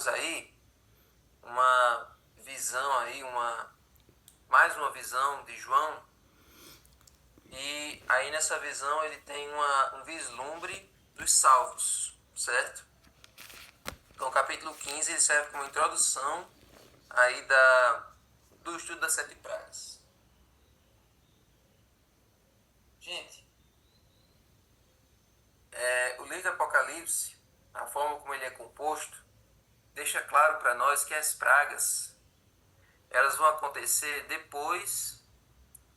aí uma visão aí, mais uma visão de João, e aí nessa visão ele tem um vislumbre dos salvos, certo? Então o capítulo 15 ele serve como introdução aí do estudo das sete pragas. Gente, o livro Apocalipse, a forma como ele é composto, deixa claro para nós que as pragas elas vão acontecer depois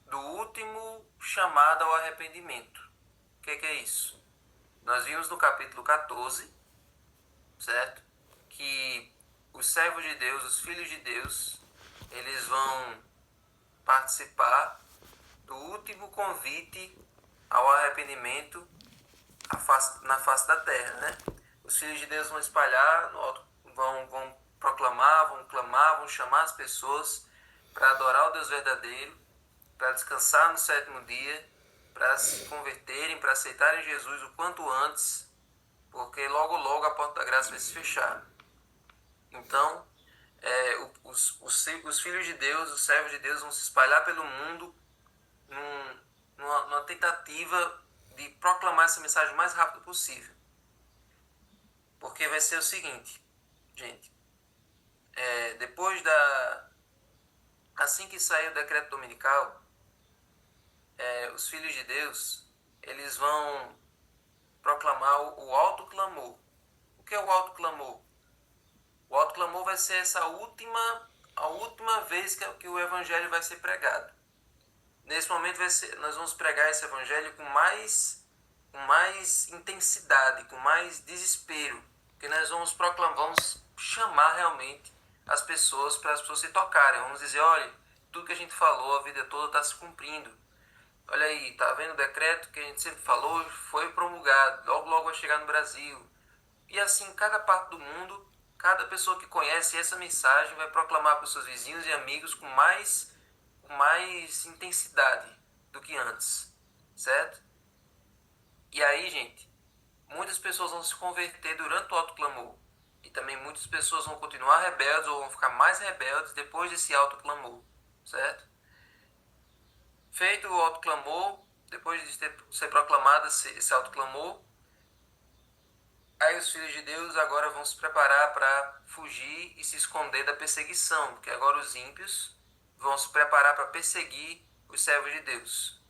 do último chamado ao arrependimento. O que é isso? Nós vimos no capítulo 14, certo? Que os servos de Deus, os filhos de Deus, eles vão participar do último convite ao arrependimento na face da terra, né? Os filhos de Deus vão espalhar, vão proclamar, vão clamar, vão chamar as pessoas para adorar o Deus verdadeiro, para descansar no sétimo dia, para se converterem, para aceitarem Jesus o quanto antes, porque logo logo a porta da graça vai se fechar. Então, os filhos de Deus, os servos de Deus vão se espalhar pelo mundo numa tentativa de proclamar essa mensagem o mais rápido possível. Porque vai ser o seguinte, gente, depois assim que sair o decreto dominical, os filhos de Deus, eles vão proclamar o alto clamor. O que é o alto clamor? O alto clamor vai ser a última vez que o evangelho vai ser pregado. Nesse momento nós vamos pregar esse evangelho com mais intensidade, com mais desespero, porque nós vamos proclamar, vamos chamar realmente as pessoas para as pessoas se tocarem. Vamos dizer, olha, tudo que a gente falou a vida toda está se cumprindo. Olha aí, tá vendo o decreto que a gente sempre falou, foi promulgado, logo logo vai chegar no Brasil. E assim, cada parte do mundo, cada pessoa que conhece essa mensagem vai proclamar para os seus vizinhos e amigos com mais intensidade do que antes, certo? E aí, gente, muitas pessoas vão se converter durante o autoclamor. E também muitas pessoas vão continuar rebeldes ou vão ficar mais rebeldes depois desse autoclamor, certo? Feito o autoclamor, depois de ser proclamado esse autoclamor, aí os filhos de Deus agora vão se preparar para fugir e se esconder da perseguição, porque agora os ímpios vão se preparar para perseguir os servos de Deus,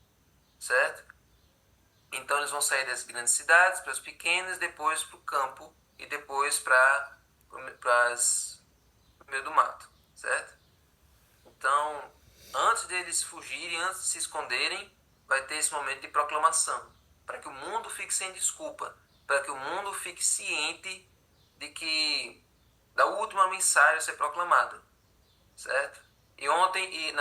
certo? Então eles vão sair das grandes cidades para as pequenas, depois para o campo e depois para o meio do mato, certo? Então, antes deles fugirem, antes de se esconderem, vai ter esse momento de proclamação, para que o mundo fique sem desculpa, para que o mundo fique ciente de que da última mensagem a ser proclamada, certo? E ontem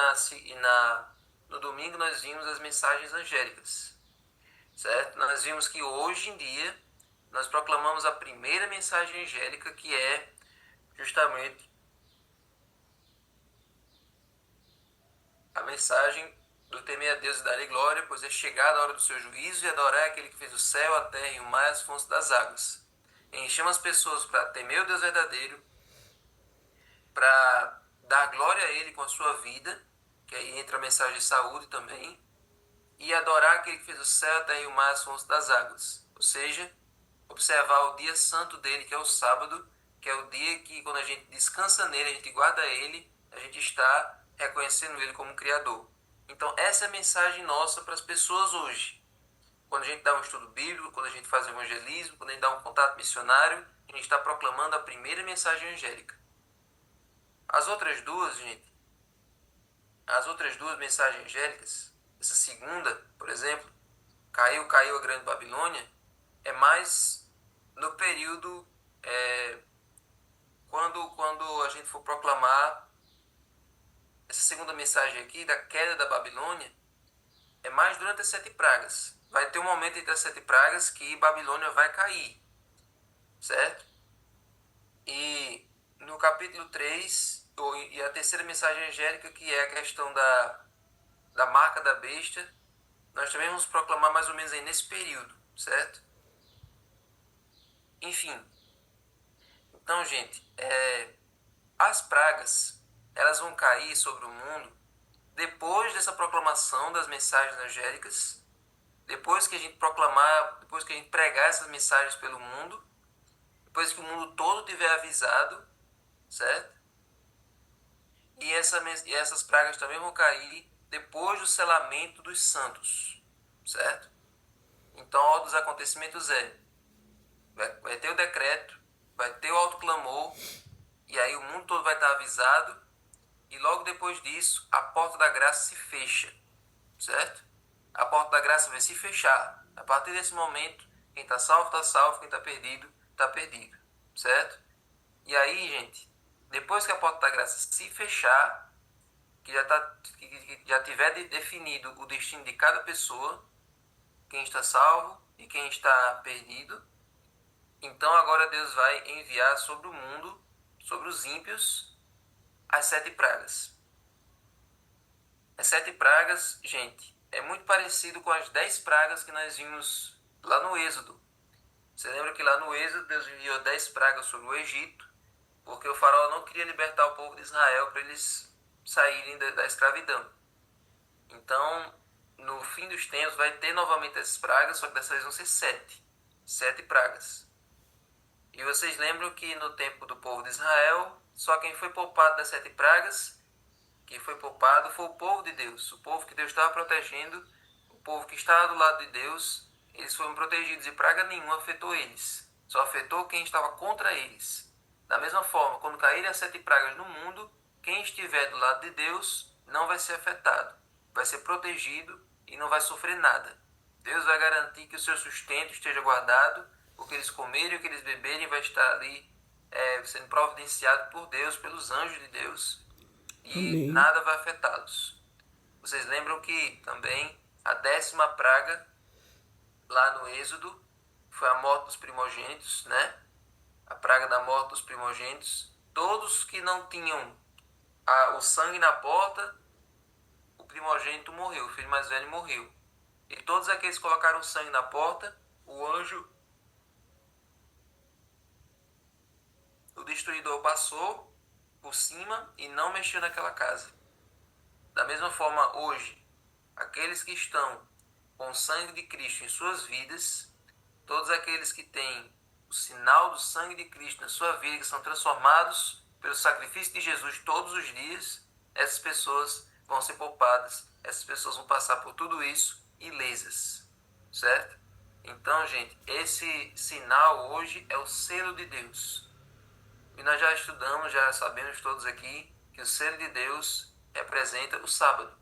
no domingo nós vimos as mensagens angélicas, certo? Nós vimos que hoje em dia nós proclamamos a primeira mensagem angélica, que é justamente a mensagem do temer a Deus e dar-lhe glória, pois é chegada a hora do seu juízo, e adorar aquele que fez o céu, a terra e o mar e as fontes das águas. Enchemos as pessoas para temer o Deus verdadeiro, para dar glória a ele com a sua vida, que aí entra a mensagem de saúde também, e adorar aquele que fez o céu, a terra e o mar e as fontes das águas. Ou seja, observar o dia santo dele, que é o sábado, que é o dia que quando a gente descansa nele, a gente guarda ele, a gente está reconhecendo ele como Criador. Então essa é a mensagem nossa para as pessoas hoje. Quando a gente dá um estudo bíblico, quando a gente faz evangelismo, quando a gente dá um contato missionário, a gente está proclamando a primeira mensagem angélica. As outras duas, gente, as outras duas mensagens angélicas, essa segunda, por exemplo, caiu a grande Babilônia, é mais no período quando a gente for proclamar essa segunda mensagem aqui da queda da Babilônia, é mais durante as sete pragas. Vai ter um momento entre as sete pragas que Babilônia vai cair, certo? E no capítulo 3 e a terceira mensagem angélica, que é a questão da marca da besta, nós também vamos proclamar mais ou menos aí nesse período, certo? Enfim, Então, gente, as pragas, elas vão cair sobre o mundo depois dessa proclamação das mensagens angélicas, depois que a gente proclamar, depois que a gente pregar essas mensagens pelo mundo, depois que o mundo todo tiver avisado, certo? E essas pragas também vão cair depois do selamento dos santos, certo? Então, a ordem dos acontecimentos vai ter o decreto, vai ter o alto clamor, e aí o mundo todo vai estar avisado, e logo depois disso, a porta da graça se fecha, certo? A porta da graça vai se fechar. A partir desse momento, quem está salvo, quem está perdido, certo? E aí, gente, depois que a porta da graça se fechar, que já tiver definido o destino de cada pessoa, quem está salvo e quem está perdido, então agora Deus vai enviar sobre o mundo, sobre os ímpios, as 7 pragas. As 7 pragas, gente, é muito parecido com as 10 pragas que nós vimos lá no Êxodo. Você lembra que lá no Êxodo Deus enviou 10 pragas sobre o Egito, porque o faraó não queria libertar o povo de Israel para eles saírem da escravidão. Então, no fim dos tempos, vai ter novamente essas pragas, só que dessa vez vão ser 7. 7 pragas. E vocês lembram que no tempo do povo de Israel, só quem foi poupado das 7 pragas, quem foi poupado foi o povo de Deus. O povo que Deus estava protegendo, o povo que estava do lado de Deus, eles foram protegidos e praga nenhuma afetou eles. Só afetou quem estava contra eles. Da mesma forma, quando caírem as 7 pragas no mundo, quem estiver do lado de Deus não vai ser afetado. Vai ser protegido e não vai sofrer nada. Deus vai garantir que o seu sustento esteja guardado, o que eles comerem e o que eles beberem vai estar ali sendo providenciado por Deus, pelos anjos de Deus, e Amém. nada vai afetá-los. Vocês lembram que também a 10ª praga lá no Êxodo foi a morte dos primogênitos, né? A praga da morte dos primogênitos. Todos que não tinham o sangue na porta, o primogênito morreu, o filho mais velho morreu. E todos aqueles que colocaram sangue na porta, o anjo, o destruidor, passou por cima e não mexeu naquela casa. Da mesma forma, hoje, aqueles que estão com o sangue de Cristo em suas vidas, todos aqueles que têm o sinal do sangue de Cristo na sua vida, que são transformados pelo sacrifício de Jesus todos os dias, essas pessoas vão ser poupadas, essas pessoas vão passar por tudo isso ilesas, certo? Então, gente, esse sinal hoje é o selo de Deus. E nós já estudamos, já sabemos todos aqui, que o selo de Deus representa o sábado.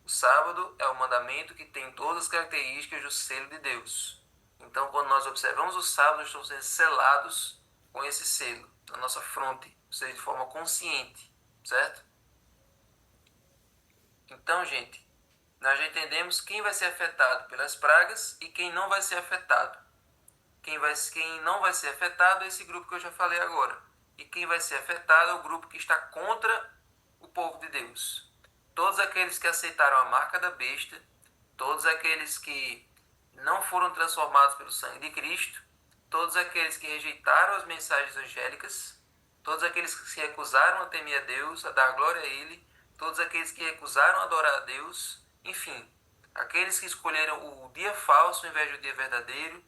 O sábado é o mandamento que tem todas as características do selo de Deus. Então, quando nós observamos o sábado, nós estamos sendo selados com esse selo na nossa fronte, ou seja, de forma consciente, certo? Então, gente, nós já entendemos quem vai ser afetado pelas pragas e quem não vai ser afetado. Quem não vai ser afetado é esse grupo que eu já falei agora. E quem vai ser afetado é o grupo que está contra o povo de Deus. Todos aqueles que aceitaram a marca da besta, todos aqueles que não foram transformados pelo sangue de Cristo, todos aqueles que rejeitaram as mensagens angélicas, todos aqueles que se recusaram a temer a Deus, a dar glória a Ele, todos aqueles que recusaram a adorar a Deus, enfim, aqueles que escolheram o dia falso ao invés do dia verdadeiro,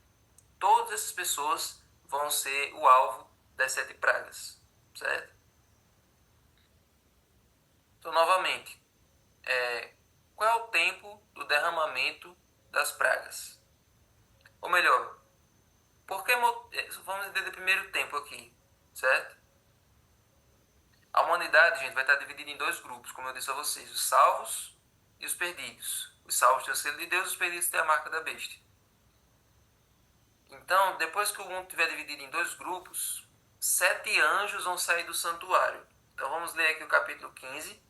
todas essas pessoas vão ser o alvo das 7 pragas, certo? Então, novamente, qual é o tempo do derramamento das pragas? Ou melhor, vamos entender o primeiro tempo aqui, certo? A humanidade, gente, vai estar dividida em 2 grupos, como eu disse a vocês, os salvos e os perdidos. Os salvos têm o selo de Deus, os perdidos têm a marca da besta. Então, depois que o mundo estiver dividido em 2 grupos, 7 anjos vão sair do santuário. Então vamos ler aqui o capítulo 15,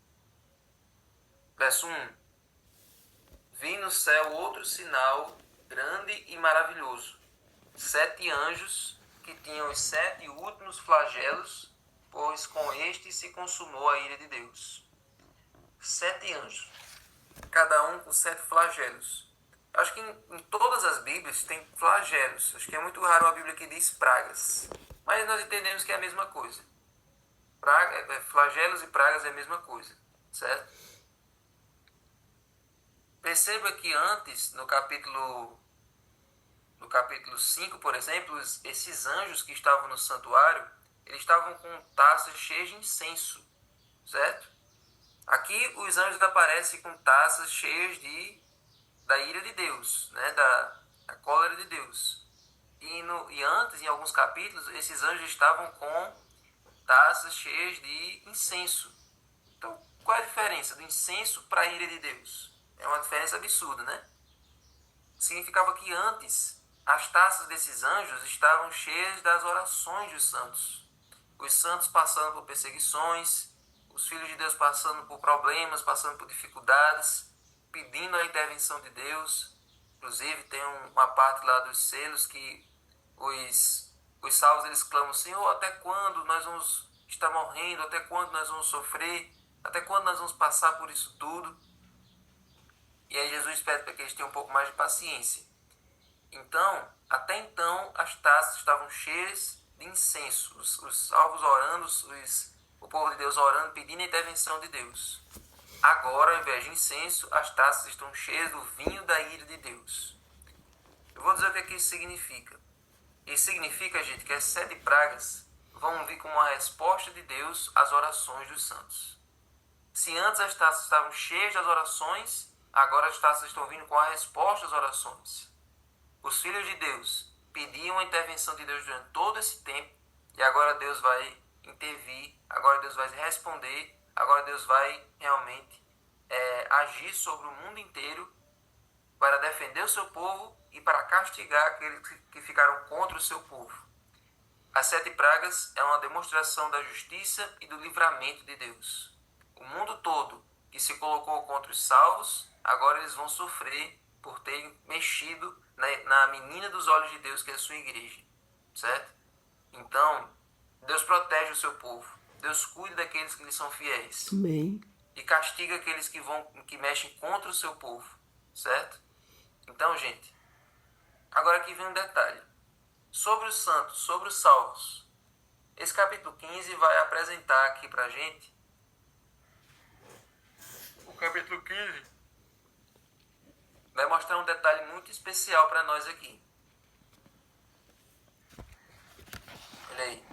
verso 1. Vi no céu outro sinal grande e maravilhoso. 7 anjos que tinham os 7 últimos flagelos, pois com este se consumou a ira de Deus. 7 anjos, cada um com 7 flagelos. Acho que em todas as Bíblias tem flagelos. Acho que é muito raro uma Bíblia que diz pragas. Mas nós entendemos que é a mesma coisa. Flagelos e pragas é a mesma coisa, certo? Perceba que antes, no capítulo 5, por exemplo, esses anjos que estavam no santuário, eles estavam com taças cheias de incenso, certo? Aqui os anjos aparecem com taças cheias da ira de Deus, né? da cólera de Deus. E antes, em alguns capítulos, esses anjos estavam com taças cheias de incenso. Então, qual é a diferença do incenso para a ira de Deus? É uma diferença absurda, né? Significava que antes as taças desses anjos estavam cheias das orações dos santos. Os santos passando por perseguições, os filhos de Deus passando por problemas, passando por dificuldades, pedindo a intervenção de Deus. Inclusive tem uma parte lá dos selos que os salvos eles clamam: Senhor, até quando nós vamos estar morrendo? Até quando nós vamos sofrer? Até quando nós vamos passar por isso tudo? E aí Jesus pede para que eles tenham um pouco mais de paciência. Então, até então, as taças estavam cheias de incenso. Os salvos orando, o povo de Deus orando, pedindo a intervenção de Deus. Agora, ao invés de incenso, as taças estão cheias do vinho da ira de Deus. Eu vou dizer o que é que isso significa. Isso significa, gente, que as 7 pragas vão vir como uma resposta de Deus às orações dos santos. Se antes as taças estavam cheias das orações, agora as taças estão vindo com a resposta às orações. Os filhos de Deus pediam a intervenção de Deus durante todo esse tempo, e agora Deus vai intervir, agora Deus vai responder, agora Deus vai realmente agir sobre o mundo inteiro para defender o seu povo e para castigar aqueles que ficaram contra o seu povo. As 7 pragas é uma demonstração da justiça e do livramento de Deus. O mundo todo que se colocou contra os salvos, agora eles vão sofrer por terem mexido na menina dos olhos de Deus, que é a sua igreja, certo? Então, Deus protege o seu povo. Deus cuida daqueles que lhe são fiéis. Amém. E castiga aqueles que mexem contra o seu povo, certo? Então, gente, agora aqui vem um detalhe. Sobre os santos, sobre os salvos. Esse capítulo 15 vai apresentar aqui pra gente o capítulo 15 vai mostrar um detalhe muito especial para nós aqui. Olha aí.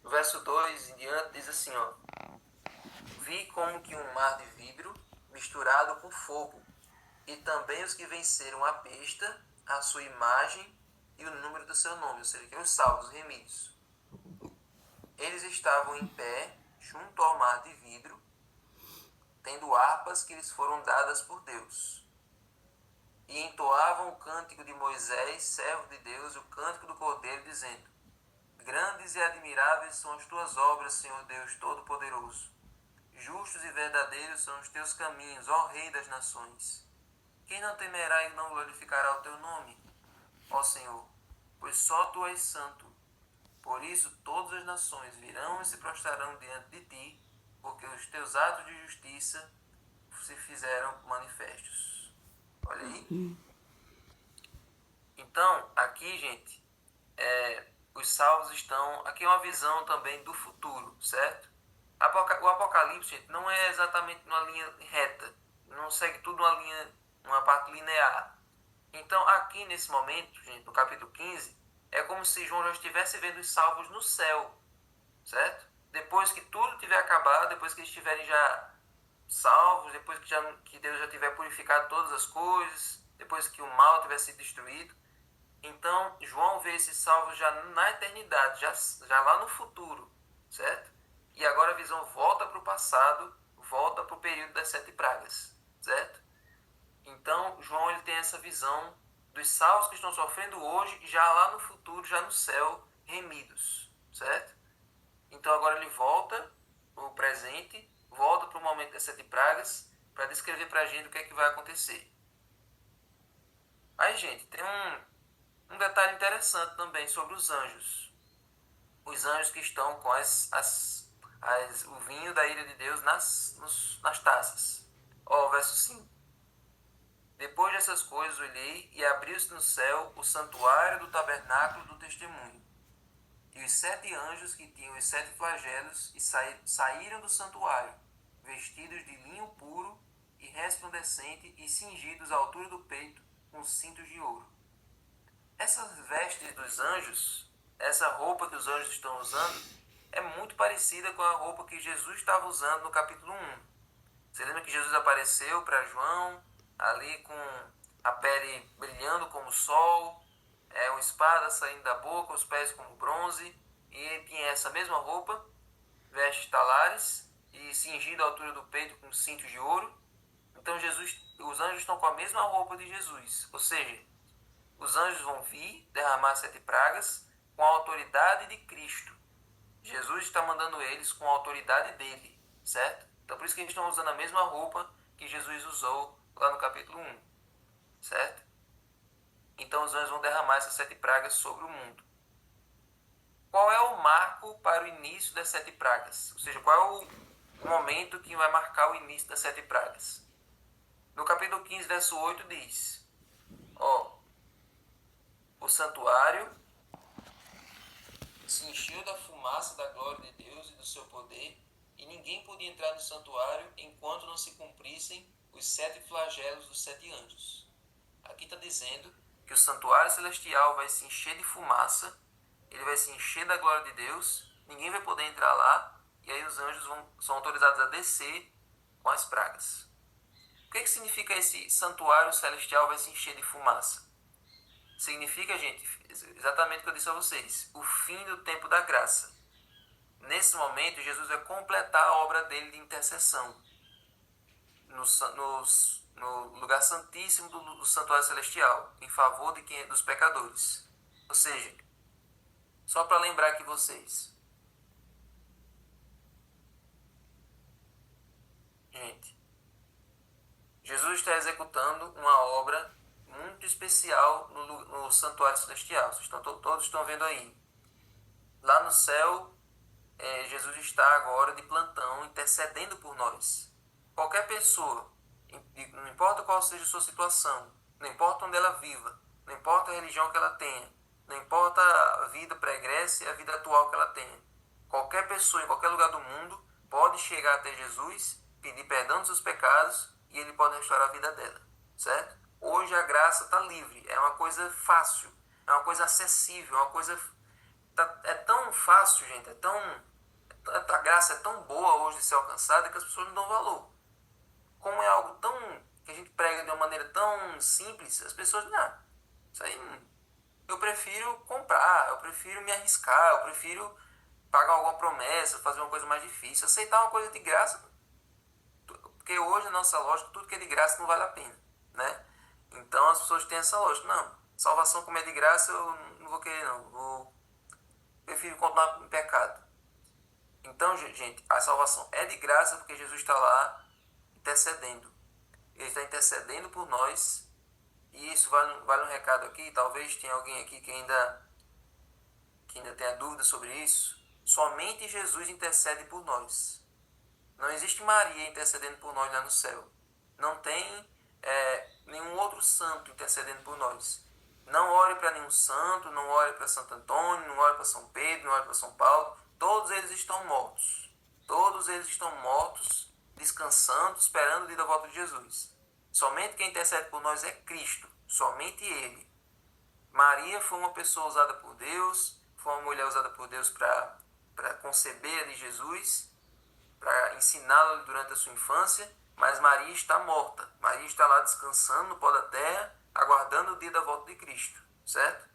No verso 2 em diante diz assim, ó: Vi como que um mar de vidro misturado com fogo, e também os que venceram a besta, a sua imagem e o número do seu nome, ou seja, que os salvos, os remidos. Eles estavam em pé junto ao mar de vidro, tendo harpas que lhes foram dadas por Deus. E entoavam o cântico de Moisés, servo de Deus, e o cântico do Cordeiro, dizendo: Grandes e admiráveis são as tuas obras, Senhor Deus Todo-Poderoso. Justos e verdadeiros são os teus caminhos, ó Rei das nações. Quem não temerá e não glorificará o teu nome, ó Senhor? Pois só tu és santo. Por isso todas as nações virão e se prostrarão diante de ti, porque os teus atos de justiça se fizeram manifestos. Olha aí. Então, aqui, gente, os salvos estão... Aqui é uma visão também do futuro, certo? O Apocalipse, gente, não é exatamente numa linha reta. Não segue tudo numa parte linear. Então, aqui nesse momento, gente, no capítulo 15, é como se João já estivesse vendo os salvos no céu, certo? Depois que tudo tiver acabado, depois que eles estiverem já salvos, depois que Deus já tiver purificado todas as coisas, depois que o mal tiver sido destruído, então João vê esses salvos já na eternidade, já lá no futuro, certo? E agora a visão volta para o passado, volta para o período das 7 pragas, certo? Então João ele tem essa visão dos salvos que estão sofrendo hoje, já lá no futuro, já no céu, remidos, certo? Então agora ele volta para o presente, volta para o momento das 7 pragas, para descrever para a gente o que é que vai acontecer. Aí, gente, tem um detalhe interessante também sobre os anjos. Os anjos que estão com o vinho da ira de Deus nas taças. Ó, verso 5. Depois dessas coisas olhei, e abriu-se no céu o santuário do tabernáculo do testemunho. E E os 7 anjos que tinham os 7 flagelos e saíram do santuário, vestidos de linho puro e resplandecente e cingidos à altura do peito com cintos de ouro. Essas vestes dos anjos, essa roupa que os anjos estão usando, é muito parecida com a roupa que Jesus estava usando no capítulo 1. Você lembra que Jesus apareceu para João, ali com a pele brilhando como o sol, uma espada saindo da boca, os pés como bronze, e ele tinha essa mesma roupa, vestes talares, e cingido à altura do peito com cintos de ouro. Então os anjos estão com a mesma roupa de Jesus, ou seja, os anjos vão vir derramar 7 pragas com a autoridade de Cristo. Jesus está mandando eles com a autoridade dele, certo? Então por isso que eles estão usando a mesma roupa que Jesus usou lá no capítulo 1, certo? Então os anjos vão derramar essas 7 pragas sobre o mundo. Qual é o marco para o início das 7 pragas? Ou seja, qual é o momento que vai marcar o início das 7 pragas? No capítulo 15, verso 8 diz: o santuário se encheu da fumaça da glória de Deus e do seu poder, e ninguém podia entrar no santuário enquanto não se cumprissem os 7 flagelos dos 7 anjos. Aqui está dizendo que o santuário celestial vai se encher de fumaça, ele vai se encher da glória de Deus, ninguém vai poder entrar lá, e aí os anjos são autorizados a descer com as pragas. O que significa esse santuário celestial vai se encher de fumaça? Significa, gente, exatamente o que eu disse a vocês, o fim do tempo da graça. Nesse momento, Jesus vai completar a obra dele de intercessão no lugar santíssimo do santuário celestial, em favor dos pecadores. Ou seja, só para lembrar aqui vocês, gente, Jesus está executando uma obra muito especial no santuário celestial. Todos estão vendo aí. Lá no céu, Jesus está agora de plantão, intercedendo por nós. Qualquer pessoa, não importa qual seja a sua situação, não importa onde ela viva, não importa a religião que ela tenha, não importa a vida pregressa e a vida atual que ela tenha, qualquer pessoa em qualquer lugar do mundo pode chegar até Jesus, pedir perdão dos seus pecados e ele pode restaurar a vida dela, certo? Hoje a graça está livre, é uma coisa fácil, é uma coisa acessível, é uma coisa... É tão fácil, gente, a graça é tão boa hoje de ser alcançada que as pessoas não dão valor. Como é algo tão... que a gente prega de uma maneira tão simples, as pessoas, não, isso aí eu prefiro comprar, eu prefiro me arriscar, eu prefiro pagar alguma promessa, fazer uma coisa mais difícil, aceitar uma coisa de graça, porque hoje na nossa lógica tudo que é de graça não vale a pena, né? Então as pessoas têm essa lógica, não, salvação como é de graça eu não vou querer não, prefiro continuar em pecado. Então, gente, a salvação é de graça porque Jesus está lá intercedendo. Ele está intercedendo por nós. E isso vale um recado aqui. Talvez tenha alguém aqui que ainda tenha dúvida sobre isso. Somente Jesus intercede por nós. Não existe Maria intercedendo por nós lá no céu. Não tem nenhum outro santo intercedendo por nós. Não ore para nenhum santo, não ore para Santo Antônio, não ore para São Pedro, não ore para São Paulo. Todos eles estão mortos. Todos eles estão mortos, descansando, esperando o dia da volta de Jesus. Somente quem intercede por nós é Cristo. Somente Ele. Maria foi uma pessoa usada por Deus, foi uma mulher usada por Deus para conceber ali Jesus, para ensiná-lo durante a sua infância, mas Maria está morta. Maria está lá descansando no pó da terra, aguardando o dia da volta de Cristo, certo?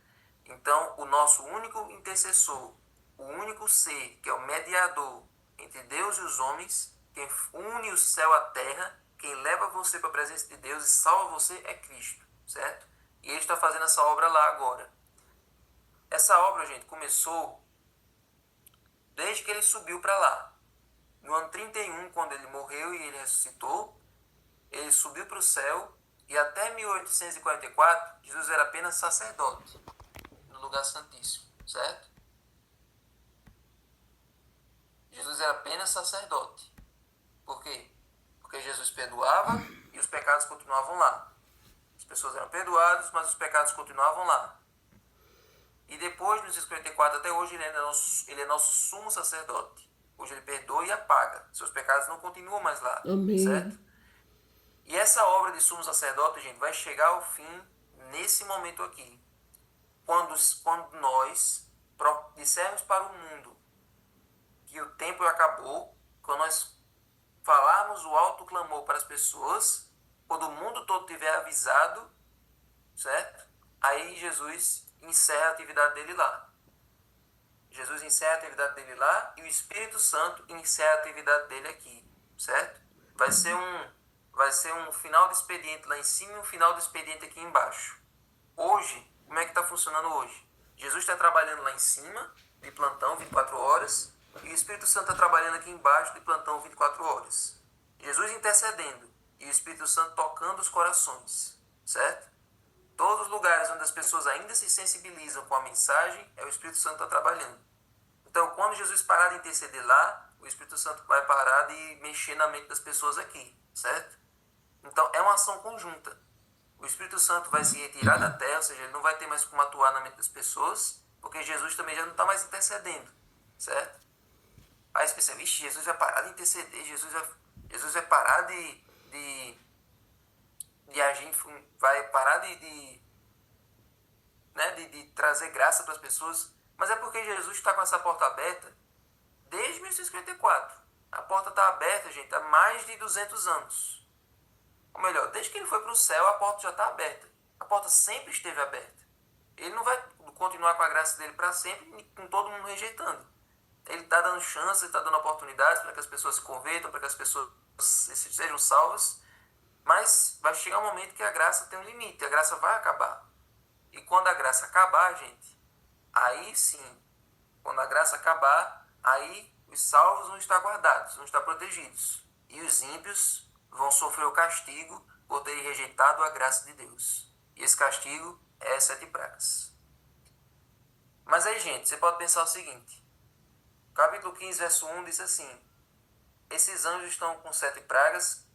Então, o nosso único intercessor, o único ser, que é o mediador entre Deus e os homens, quem une o céu à terra, quem leva você para a presença de Deus e salva você é Cristo, certo? E Ele está fazendo essa obra lá agora. Essa obra, gente, começou desde que Ele subiu para lá. No ano 31, quando Ele morreu e Ele ressuscitou, Ele subiu para o céu e até 1844, Jesus era apenas sacerdote no lugar santíssimo, certo? Jesus era apenas sacerdote. Por quê? Porque Jesus perdoava e os pecados continuavam lá. As pessoas eram perdoadas, mas os pecados continuavam lá. E depois, no 54 até hoje, ele é nosso sumo sacerdote. Hoje ele perdoa e apaga. Seus pecados não continuam mais lá. Certo? Amém. E essa obra de sumo sacerdote, gente, vai chegar ao fim nesse momento aqui. Quando nós dissermos para o mundo que o tempo acabou, quando nós falarmos o alto clamor para as pessoas, quando o mundo todo tiver avisado, certo? Aí Jesus encerra a atividade dele lá. Jesus encerra a atividade dele lá e o Espírito Santo encerra a atividade dele aqui, certo? Vai ser um final de expediente lá em cima e um final de expediente aqui embaixo. Hoje, como é que está funcionando hoje? Jesus está trabalhando lá em cima, de plantão, 24 horas, e o Espírito Santo está trabalhando aqui embaixo, de plantão, 24 horas. Jesus intercedendo e o Espírito Santo tocando os corações, certo? Todos os lugares onde as pessoas ainda se sensibilizam com a mensagem, é o Espírito Santo que está trabalhando. Então, quando Jesus parar de interceder lá, o Espírito Santo vai parar de mexer na mente das pessoas aqui, certo? Então, é uma ação conjunta. O Espírito Santo vai se retirar da terra, ou seja, ele não vai ter mais como atuar na mente das pessoas, porque Jesus também já não está mais intercedendo, certo? Aí você pensa, vixe, Jesus vai parar de interceder, Jesus vai parar de agir, vai parar de trazer graça para as pessoas. Mas é porque Jesus está com essa porta aberta desde 1954. A porta está aberta, gente, há mais de 200 anos. Ou melhor, desde que ele foi para o céu, a porta já está aberta. A porta sempre esteve aberta. Ele não vai continuar com a graça dele para sempre, com todo mundo rejeitando. Ele está dando chance, ele está dando oportunidades para que as pessoas se convertam, para que as pessoas sejam salvas. Mas vai chegar um momento que a graça tem um limite, a graça vai acabar. E quando a graça acabar, gente, aí sim, quando a graça acabar, aí os salvos vão estar guardados, vão estar protegidos. E os ímpios vão sofrer o castigo por terem rejeitado a graça de Deus. E esse castigo é 7 pragas. Mas aí, gente, você pode pensar o seguinte. Capítulo 15, verso 1 diz assim: esses anjos estão com 7 pragas,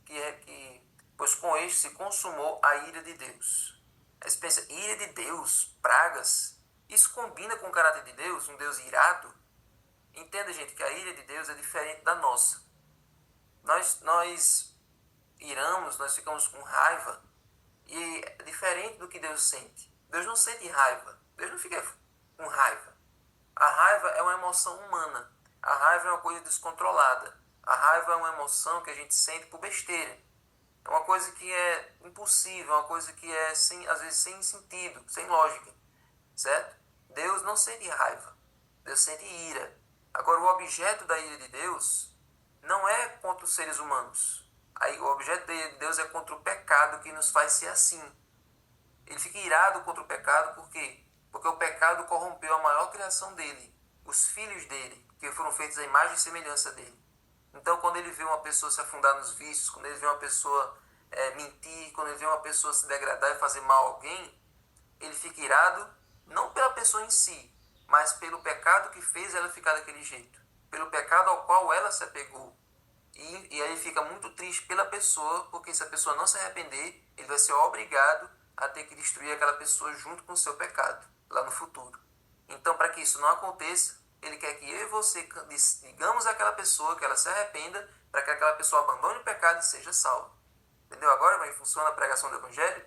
pois com estes se consumou a ira de Deus. Aí você pensa, ira de Deus, pragas, isso combina com o caráter de Deus, um Deus irado? Entenda, gente, que a ira de Deus é diferente da nossa. Nós iramos, nós ficamos com raiva, e é diferente do que Deus sente. Deus não sente raiva, Deus não fica com raiva. A raiva é uma emoção humana, a raiva é uma coisa descontrolada, a raiva é uma emoção que a gente sente por besteira. É uma coisa que é impossível, uma coisa que é, às vezes, sem sentido, sem lógica, certo? Deus não sente raiva, Deus sente ira. Agora, o objeto da ira de Deus não é contra os seres humanos. Aí, o objeto da ira de Deus é contra o pecado que nos faz ser assim. Ele fica irado contra o pecado, por quê? Porque o pecado corrompeu a maior criação dele, os filhos dele, que foram feitos à imagem e semelhança dele. Então, quando ele vê uma pessoa se afundar nos vícios, quando ele vê uma pessoa mentir, quando ele vê uma pessoa se degradar e fazer mal a alguém, ele fica irado, não pela pessoa em si, mas pelo pecado que fez ela ficar daquele jeito, pelo pecado ao qual ela se apegou. E aí ele fica muito triste pela pessoa, porque se a pessoa não se arrepender, ele vai ser obrigado a ter que destruir aquela pessoa junto com o seu pecado, lá no futuro. Então, para que isso não aconteça, ele quer que eu e você digamos àquela pessoa que ela se arrependa, para que aquela pessoa abandone o pecado e seja salva. Entendeu agora como é que funciona a pregação do Evangelho?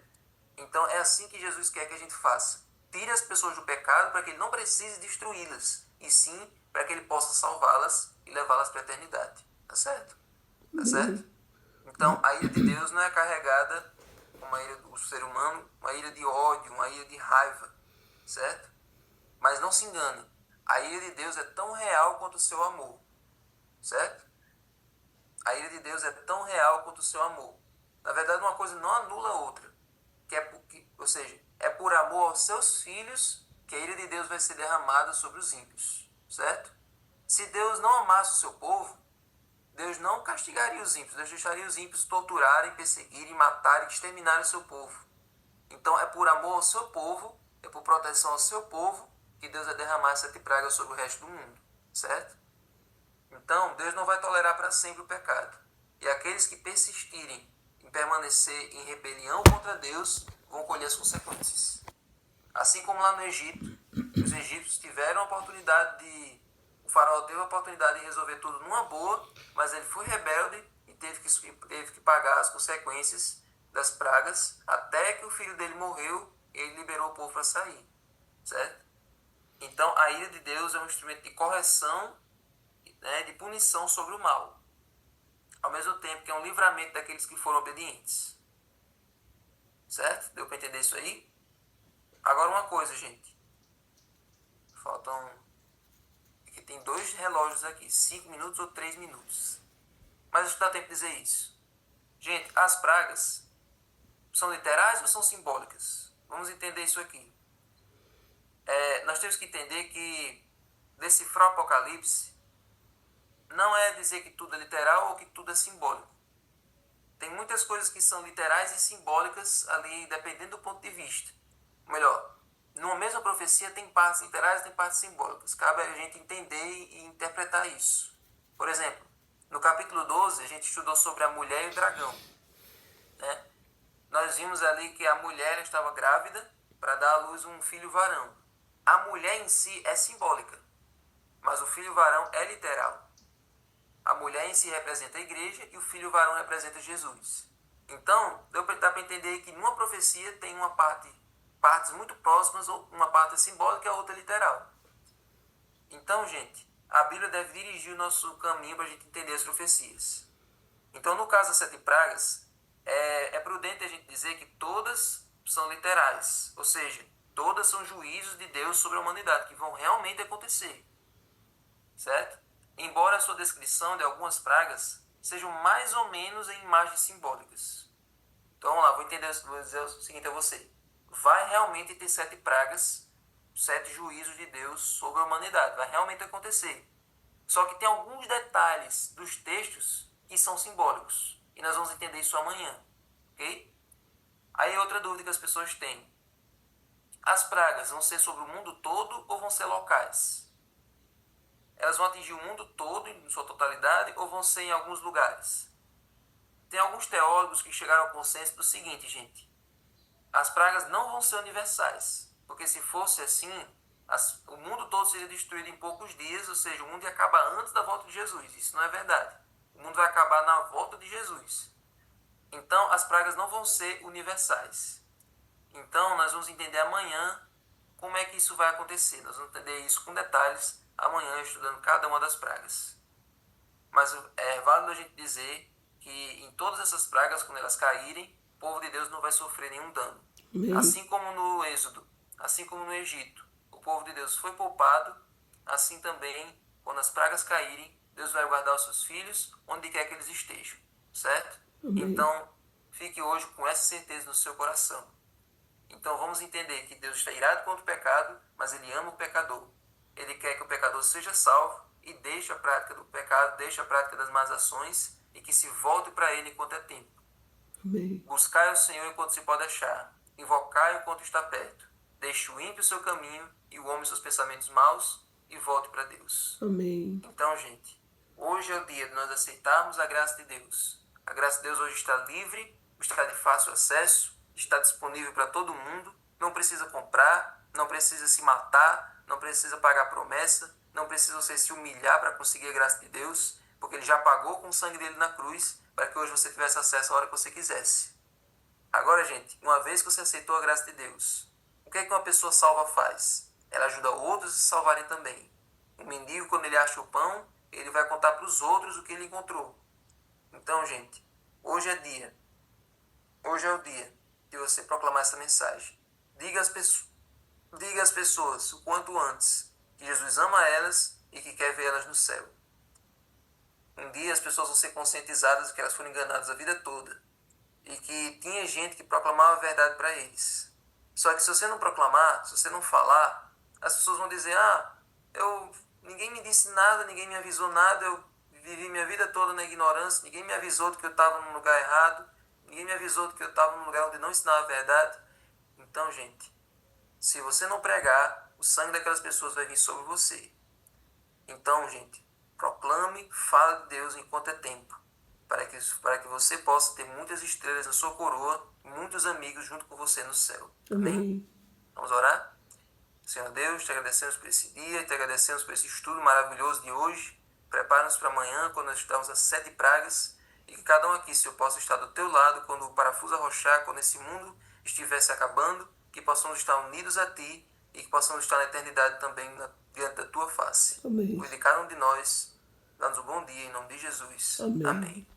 Então é assim que Jesus quer que a gente faça. Tire as pessoas do pecado para que ele não precise destruí-las, e sim para que ele possa salvá-las e levá-las para a eternidade. Tá certo? Tá certo? Então a ira de Deus não é carregada como a ira do ser humano, uma ira de ódio, uma ira de raiva. Certo? Mas não se engane. A ira de Deus é tão real quanto o seu amor. Certo? A ira de Deus é tão real quanto o seu amor. Na verdade, uma coisa não anula a outra. Ou seja, é por amor aos seus filhos que a ira de Deus vai ser derramada sobre os ímpios. Certo? Se Deus não amasse o seu povo, Deus não castigaria os ímpios. Deus deixaria os ímpios torturarem, perseguirem, matarem, exterminarem o seu povo. Então, é por amor ao seu povo, é por proteção ao seu povo, que Deus vai derramar 7 pragas sobre o resto do mundo, certo? Então, Deus não vai tolerar para sempre o pecado. E aqueles que persistirem em permanecer em rebelião contra Deus, vão colher as consequências. Assim como lá no Egito, os egípcios tiveram a oportunidade o faraó teve a oportunidade de resolver tudo numa boa, mas ele foi rebelde e teve que pagar as consequências das pragas, até que o filho dele morreu, ele liberou o povo para sair, certo? Então a ira de Deus é um instrumento de correção, né, de punição sobre o mal, ao mesmo tempo que é um livramento daqueles que foram obedientes, certo? Deu para entender isso aí? Agora uma coisa, gente, faltam, aqui tem 2 relógios aqui, 5 minutos ou 3 minutos, mas acho que dá tempo de dizer isso. Gente, as pragas são literais ou são simbólicas? Vamos entender isso aqui. Nós temos que entender que decifrar o Apocalipse não é dizer que tudo é literal ou que tudo é simbólico. Tem muitas coisas que são literais e simbólicas ali, dependendo do ponto de vista. Ou melhor, numa mesma profecia tem partes literais e tem partes simbólicas. Cabe a gente entender e interpretar isso. Por exemplo, no capítulo 12, a gente estudou sobre a mulher e o dragão, né? Nós vimos ali que a mulher estava grávida para dar à luz um filho varão. A mulher em si é simbólica, mas o filho varão é literal. A mulher em si representa a igreja e o filho varão representa Jesus. Então, dá para entender que numa profecia tem partes muito próximas, uma parte é simbólica e a outra é literal. Então, gente, a Bíblia deve dirigir o nosso caminho para a gente entender as profecias. Então, no caso das 7 pragas, é prudente a gente dizer que todas são literais, ou seja, todas são juízos de Deus sobre a humanidade, que vão realmente acontecer, certo? Embora a sua descrição de algumas pragas sejam mais ou menos em imagens simbólicas. Então vamos lá, vou dizer o seguinte a você. Vai realmente ter 7 pragas, 7 juízos de Deus sobre a humanidade, vai realmente acontecer. Só que tem alguns detalhes dos textos que são simbólicos, e nós vamos entender isso amanhã, ok? Aí outra dúvida que as pessoas têm. As pragas vão ser sobre o mundo todo ou vão ser locais? Elas vão atingir o mundo todo em sua totalidade ou vão ser em alguns lugares? Tem alguns teólogos que chegaram ao consenso do seguinte, gente. As pragas não vão ser universais, porque se fosse assim, o mundo todo seria destruído em poucos dias, ou seja, o mundo ia acabar antes da volta de Jesus. Isso não é verdade. O mundo vai acabar na volta de Jesus. Então, as pragas não vão ser universais. Então, nós vamos entender amanhã como é que isso vai acontecer. Nós vamos entender isso com detalhes amanhã, estudando cada uma das pragas. Mas é válido a gente dizer que em todas essas pragas, quando elas caírem, o povo de Deus não vai sofrer nenhum dano. Amém. Assim como no Êxodo, assim como no Egito, o povo de Deus foi poupado, assim também, quando as pragas caírem, Deus vai guardar os seus filhos onde quer que eles estejam, certo? Amém. Então, fique hoje com essa certeza no seu coração. Então, vamos entender que Deus está irado contra o pecado, mas Ele ama o pecador. Ele quer que o pecador seja salvo e deixe a prática do pecado, deixe a prática das más ações e que se volte para Ele enquanto é tempo. Amém. Buscai o Senhor enquanto se pode achar, invocai-o enquanto está perto. Deixe o ímpio o seu caminho e o homem seus pensamentos maus e volte para Deus. Amém. Então, gente, hoje é o dia de nós aceitarmos a graça de Deus. A graça de Deus hoje está livre, está de fácil acesso, está disponível para todo mundo, não precisa comprar, não precisa se matar, não precisa pagar promessa, não precisa você se humilhar para conseguir a graça de Deus, porque Ele já pagou com o sangue dele na cruz para que hoje você tivesse acesso a hora que você quisesse. Agora, gente, uma vez que você aceitou a graça de Deus, o que é que uma pessoa salva faz? Ela ajuda outros a se salvarem também. O mendigo, quando ele acha o pão, ele vai contar para os outros o que ele encontrou. Então, gente, hoje é o dia de você proclamar essa mensagem. Diga às pessoas o quanto antes que Jesus ama elas e que quer ver elas no céu. Um dia as pessoas vão ser conscientizadas de que elas foram enganadas a vida toda e que tinha gente que proclamava a verdade para eles. Só que se você não proclamar, se você não falar, as pessoas vão dizer, ninguém me disse nada, ninguém me avisou nada, eu vivi minha vida toda na ignorância, ninguém me avisou de que eu estava num lugar errado, ninguém me avisou de que eu estava num lugar onde não ensinava a verdade. Então, gente, se você não pregar, o sangue daquelas pessoas vai vir sobre você. Então, gente, proclame, fale de Deus enquanto é tempo, para que você possa ter muitas estrelas na sua coroa e muitos amigos junto com você no céu. Amém? Amém. Vamos orar? Senhor Deus, te agradecemos por esse dia, te agradecemos por esse estudo maravilhoso de hoje. Prepara-nos para amanhã, quando nós estamos as 7 pragas, e que cada um aqui, Senhor, possa estar do teu lado quando o parafuso arrochar, quando esse mundo estiver se acabando, que possamos estar unidos a ti e que possamos estar na eternidade também diante da tua face. Amém. Cuide de cada um de nós. Dá-nos um bom dia, em nome de Jesus. Amém. Amém.